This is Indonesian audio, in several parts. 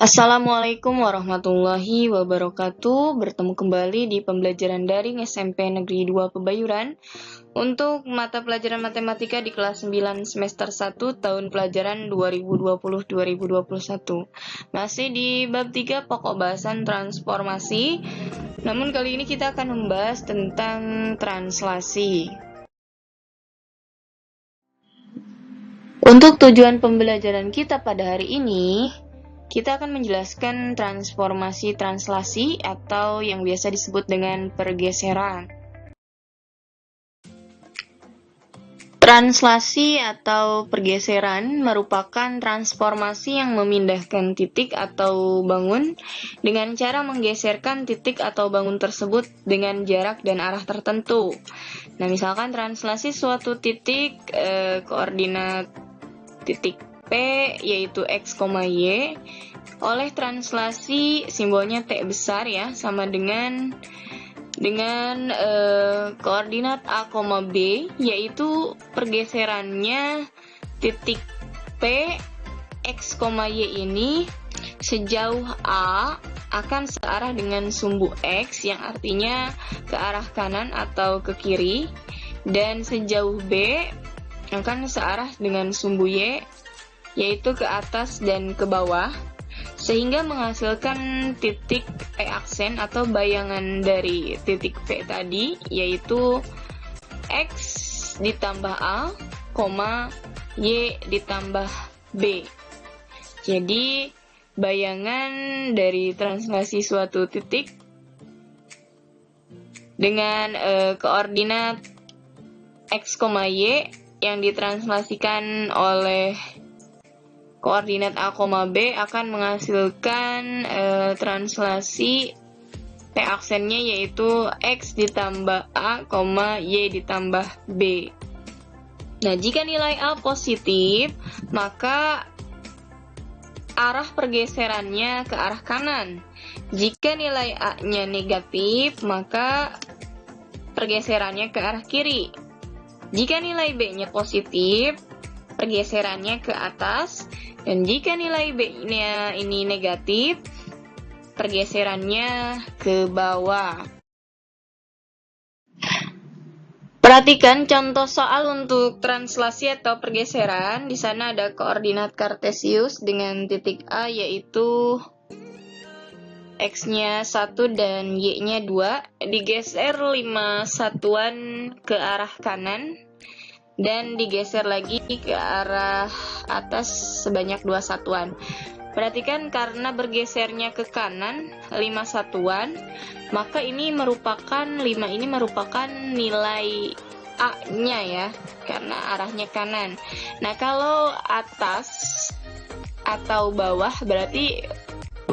Assalamualaikum warahmatullahi wabarakatuh. Bertemu kembali di pembelajaran daring SMP Negeri 2 Pebayuran untuk mata pelajaran matematika di kelas 9 semester 1 tahun pelajaran 2020-2021. Masih di bab 3 pokok bahasan transformasi. Namun kali ini kita akan membahas tentang translasi. Untuk tujuan pembelajaran kita pada hari ini, kita akan menjelaskan transformasi translasi atau yang biasa disebut dengan pergeseran. Translasi atau pergeseran merupakan transformasi yang memindahkan titik atau bangun dengan cara menggeserkan titik atau bangun tersebut dengan jarak dan arah tertentu. Nah, misalkan translasi suatu titik koordinat titik P yaitu X, Y oleh translasi simbolnya T besar ya sama dengan koordinat A, B yaitu pergeserannya titik P X, Y ini sejauh A akan searah dengan sumbu X yang artinya ke arah kanan atau ke kiri, dan sejauh B akan searah dengan sumbu Y yaitu ke atas dan ke bawah, sehingga menghasilkan titik P aksen atau bayangan dari titik P tadi yaitu X ditambah A, Y ditambah B. Jadi bayangan dari translasi suatu titik dengan koordinat X, Y yang ditranslasikan oleh koordinat A, B akan menghasilkan translasi P aksennya yaitu X ditambah A, Y ditambah B. Nah, jika nilai A positif, maka arah pergeserannya ke arah kanan. Jika nilai A-nya negatif, maka pergeserannya ke arah kiri. Jika nilai B-nya positif, pergeserannya ke atas, dan jika nilai B-nya ini negatif, pergeserannya ke bawah. Perhatikan contoh soal untuk translasi atau pergeseran. Di sana ada koordinat kartesius dengan titik A yaitu X-nya 1 dan Y-nya 2, digeser 5 satuan ke arah kanan dan digeser lagi ke arah atas sebanyak 2 satuan. Perhatikan karena bergesernya ke kanan 5 satuan, maka 5 ini merupakan nilai A-nya ya, karena arahnya kanan. Nah, kalau atas atau bawah berarti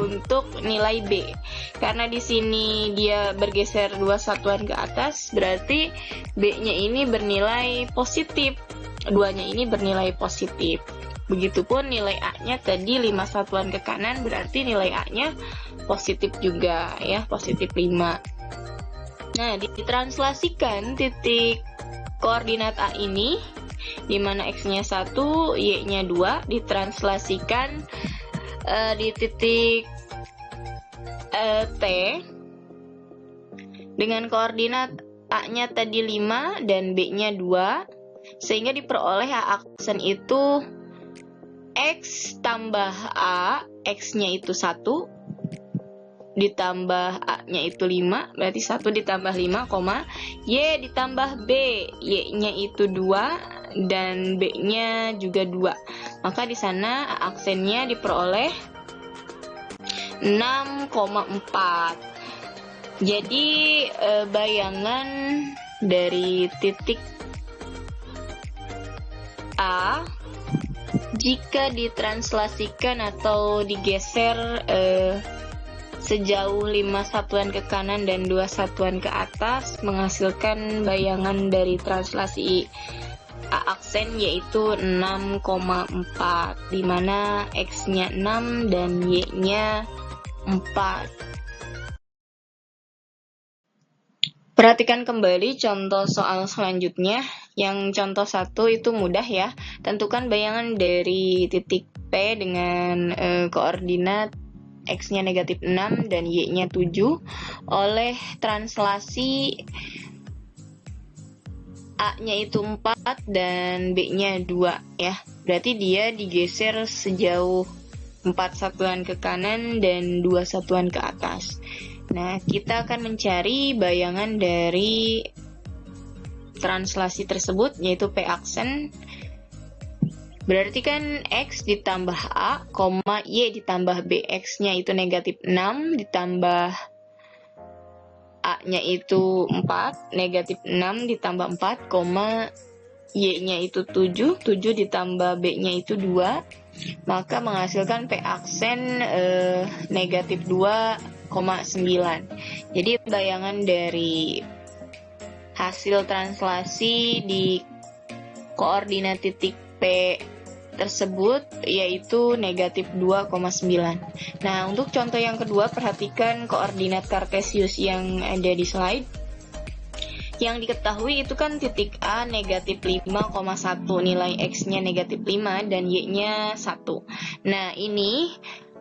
untuk nilai B. Karena di sini dia bergeser 2 satuan ke atas, berarti B-nya ini bernilai positif. 2-nya ini bernilai positif. Begitupun nilai A-nya tadi 5 satuan ke kanan, berarti nilai A-nya positif juga ya, positif 5. Nah, ditranslasikan titik koordinat A ini, di mana X-nya 1, Y-nya 2, ditranslasikan di titik T dengan koordinat A-nya tadi 5 dan B-nya 2, sehingga diperoleh A aksen itu X tambah A, X-nya itu 1, ditambah A-nya itu 5, berarti 1 ditambah 5, Y ditambah B, Y-nya itu 2, dan B-nya juga 2. Maka di sana A aksennya diperoleh 6,4. Jadi bayangan dari titik A jika ditranslasikan atau digeser sejauh 5 satuan ke kanan dan 2 satuan ke atas menghasilkan bayangan dari translasi A aksen yaitu 6,4, di mana X-nya 6 dan Y-nya 4. Perhatikan kembali contoh soal selanjutnya. Yang contoh 1 itu mudah ya. Tentukan bayangan dari titik P dengan koordinat X-nya negatif 6 dan Y-nya 7 oleh translasi A-nya itu 4 dan B-nya 2 ya. Berarti dia digeser sejauh 4 satuan ke kanan dan 2 satuan ke atas. Nah, kita akan mencari bayangan dari translasi tersebut, yaitu P aksen. Berarti kan X ditambah A, Y ditambah B. X-nya itu negatif 6, ditambah A-nya itu 4, negatif 6 ditambah 4, Y-nya itu 7, 7 ditambah B-nya itu 2, maka menghasilkan P aksen negatif 2,9. Jadi bayangan dari hasil translasi di koordinat titik P tersebut yaitu negatif 2,9. Nah, untuk contoh yang kedua, perhatikan koordinat kartesius yang ada di slide. Yang diketahui itu kan titik A negatif 5,1, nilai X-nya negatif 5 dan Y-nya 1. Nah, ini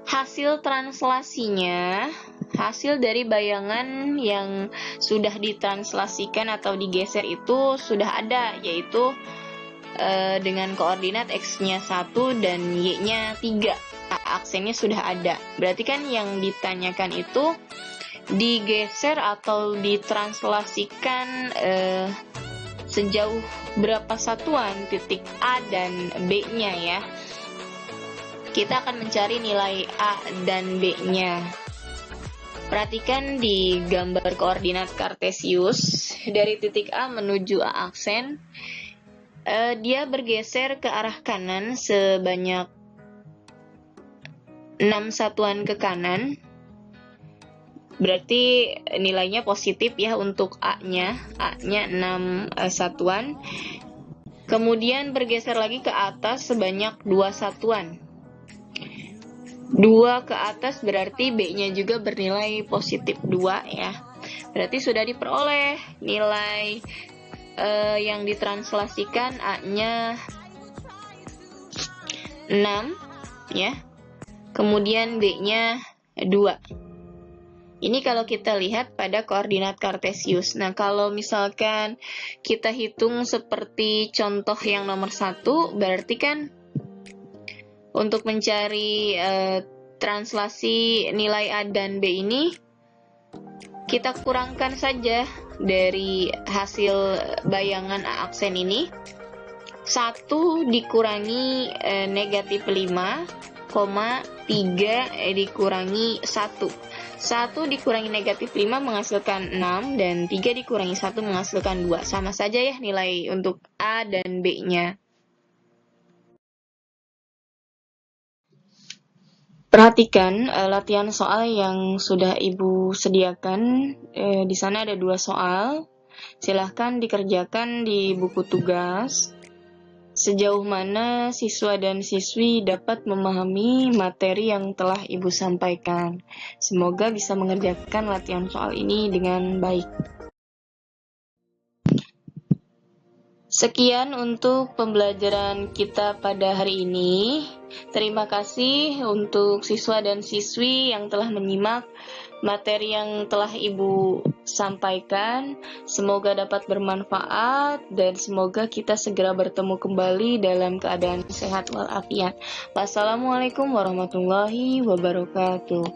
hasil translasinya, hasil dari bayangan yang sudah ditranslasikan atau digeser itu sudah ada, yaitu dengan koordinat X-nya 1 dan Y-nya 3. Aksennya sudah ada. Berarti kan yang ditanyakan itu digeser atau ditranslasikan sejauh berapa satuan titik A dan B-nya ya. Kita akan mencari nilai A dan B-nya. Perhatikan di gambar koordinat kartesius dari titik A menuju A aksen, dia bergeser ke arah kanan sebanyak 6 satuan ke kanan. Berarti nilainya positif ya untuk A-nya 6 satuan. Kemudian bergeser lagi ke atas sebanyak 2 satuan. 2 ke atas berarti B-nya juga bernilai positif 2 ya. Berarti sudah diperoleh nilai yang ditranslasikan A-nya 6 ya. Kemudian B-nya 2. Ini kalau kita lihat pada koordinat kartesius. Nah, kalau misalkan kita hitung seperti contoh yang nomor 1, berarti kan untuk mencari translasi nilai A dan B ini, kita kurangkan saja dari hasil bayangan A aksen ini. 1 dikurangi negatif 5, 3 dikurangi 1. 1 dikurangi negatif 5 menghasilkan 6, dan 3 dikurangi 1 menghasilkan 2. Sama saja ya nilai untuk A dan B-nya. Perhatikan latihan soal yang sudah Ibu sediakan. Di sana ada 2 soal. Silahkan dikerjakan di buku tugas. Sejauh mana siswa dan siswi dapat memahami materi yang telah Ibu sampaikan. Semoga bisa mengerjakan latihan soal ini dengan baik. Sekian untuk pembelajaran kita pada hari ini. Terima kasih untuk siswa dan siswi yang telah menyimak materi yang telah Ibu sampaikan. Semoga dapat bermanfaat dan semoga kita segera bertemu kembali dalam keadaan sehat walafiat. Wassalamualaikum warahmatullahi wabarakatuh.